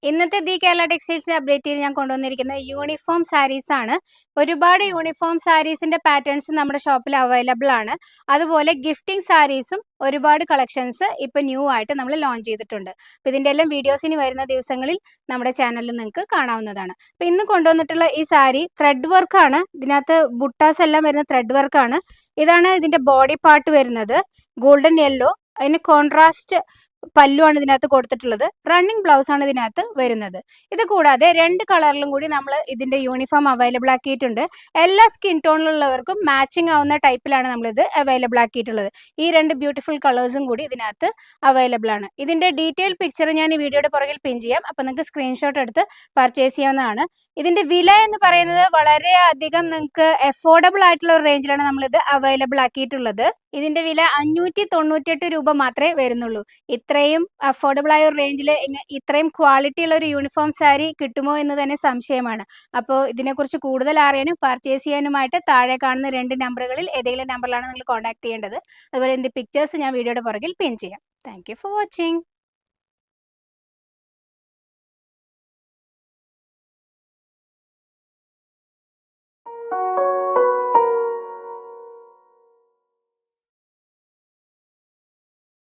ഇന്നത്തെ ദി കേരള ടെക്സ്റ്റൈൽസിന്റെ അപ്ഡേറ്റിൽ ഞാൻ കൊണ്ടുവന്നിരിക്കുന്നത് യൂണിഫോം സാരീസ് ആണ്. ഒരുപാട് യൂണിഫോം സാരീസിന്റെ പാറ്റേൺസ് നമ്മുടെ ഷോപ്പിൽ അവൈലബിൾ ആണ്. അതുപോലെ ഗിഫ്റ്റിംഗ് സാരീസും ഒരുപാട് കളക്ഷൻസ് ഇപ്പൊ ന്യൂ ആയിട്ട് നമ്മൾ ലോഞ്ച് ചെയ്തിട്ടുണ്ട്. അപ്പൊ ഇതിന്റെ എല്ലാം വീഡിയോസ് ഇനി വരുന്ന ദിവസങ്ങളിൽ നമ്മുടെ ചാനലിൽ നിങ്ങൾക്ക് കാണാവുന്നതാണ്. അപ്പൊ ഇന്ന് കൊണ്ടുവന്നിട്ടുള്ള ഈ സാരി ത്രെഡ് വർക്ക് ആണ്. ഇതിനകത്ത് ബുട്ടാസ് എല്ലാം വരുന്ന ത്രെഡ് വർക്ക് ആണ്. ഇതാണ് ഇതിന്റെ ബോഡി പാർട്ട് വരുന്നത്. ഗോൾഡൻ യെല്ലോ, അതിന് കോൺട്രാസ്റ്റ് പല്ലുവാണ് ഇതിനകത്ത് കൊടുത്തിട്ടുള്ളത്. റണ്ണിങ് ബ്ലൗസ് ആണ് ഇതിനകത്ത് വരുന്നത്. ഇത് കൂടാതെ രണ്ട് കളറിലും കൂടി നമ്മൾ ഇതിന്റെ യൂണിഫോം അവൈലബിൾ ആക്കിയിട്ടുണ്ട്. എല്ലാ സ്കിൻ ടോണിലുള്ളവർക്കും മാച്ചിങ് ആവുന്ന ടൈപ്പിലാണ് നമ്മളിത് അവൈലബിൾ ആക്കിയിട്ടുള്ളത്. ഈ രണ്ട് ബ്യൂട്ടിഫുൾ കളേഴ്സും കൂടി ഇതിനകത്ത് അവൈലബിൾ ആണ്. ഇതിന്റെ ഡീറ്റെയിൽ പിക്ചർ ഞാൻ ഈ വീഡിയോയുടെ പുറകിൽ പിൻ ചെയ്യാം. അപ്പൊ നിങ്ങൾക്ക് സ്ക്രീൻഷോട്ട് എടുത്ത് പർച്ചേസ് ചെയ്യാവുന്നതാണ്. ഇതിന്റെ വില എന്ന് പറയുന്നത് വളരെ അധികം നിങ്ങൾക്ക് അഫോർഡബിൾ ആയിട്ടുള്ള ഒരു റേഞ്ചിലാണ് നമ്മളിത് അവൈലബിൾ ആക്കിയിട്ടുള്ളത്. ഇതിന്റെ വില 598 രൂപ മാത്രമേ വരുന്നുള്ളൂ. ഇത്രയും അഫോർഡബിൾ ആയ ഒരു റേഞ്ചിൽ ഇത്രയും ക്വാളിറ്റി ഉള്ള ഒരു യൂണിഫോം സാരി കിട്ടുമോ എന്ന് തന്നെ സംശയമാണ്. അപ്പോൾ ഇതിനെക്കുറിച്ച് കൂടുതൽ അറിയാനും പർച്ചേസ് ചെയ്യാനുമായിട്ട് താഴെ കാണുന്ന 2 നമ്പറുകളിൽ ഏതെങ്കിലും നമ്പറിലാണ് നിങ്ങൾ കോൺടാക്ട് ചെയ്യേണ്ടത്. അതുപോലെ ഇതിന്റെ പിക്ചേഴ്സ് ഞാൻ വീഡിയോയുടെ പുറകിൽ പിൻ ചെയ്യാം. Thank you for watching.